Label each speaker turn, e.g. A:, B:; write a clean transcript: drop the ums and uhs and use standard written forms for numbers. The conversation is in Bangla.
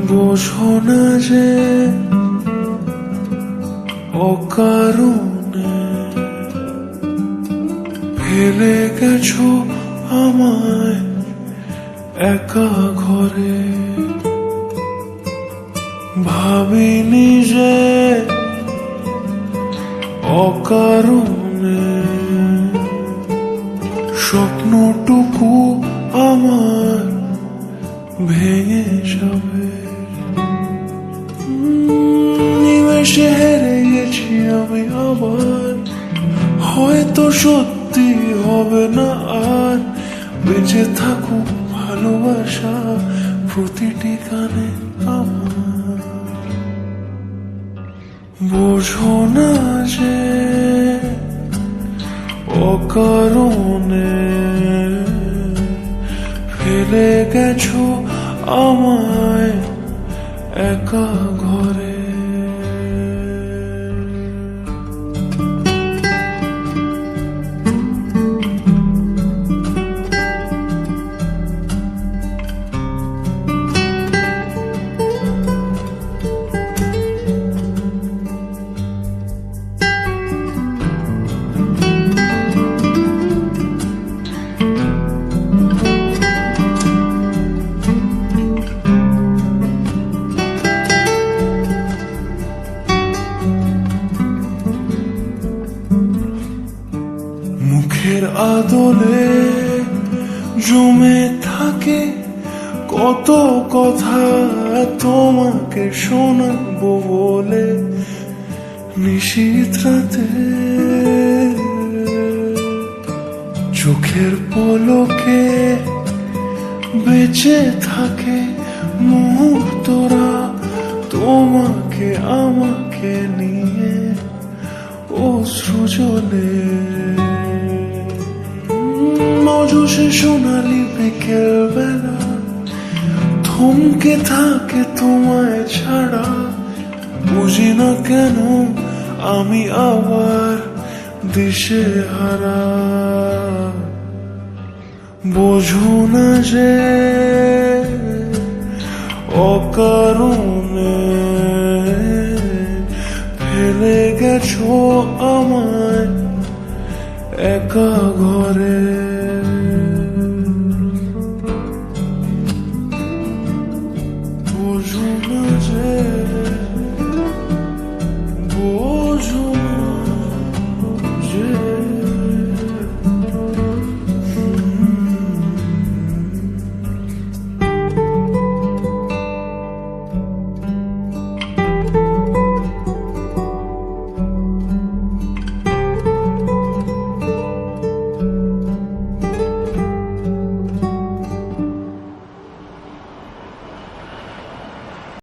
A: বোঝো না যে অকারণে ফেলে গেছো আমায় একা ঘরে। ভাবিনি যে অকারণে স্বপ্নটুকু আমার ভেঙে যাবে। নিমেষে হেরে গেছি আমি আবার, হয়তো সত্যি হবে না আর বেঁচে থাকুক ভালোবাসা প্রতিটি গানে আমার। বোঝো না যে অকারণে ফেলে গেছো আমায় একা ঘরে। মুখের আদলে জমে থাকে কত কথা তোমাকে শোনাবো বলে, নিশীথ রাতে চোখের পলকে বেঁচে থাকে মুহূর্তরা তোমাকে আমাকে নিয়ে অশ্রু জলে। অজসে সোনালি বিকেল বেলা থমকে থাকে তোমায় ছাড়া, বুঝি না কেন আমি আবার দিশে হারা। বোঝো না যে অকারণে ফেলে গেছো আমায় একা ঘরে।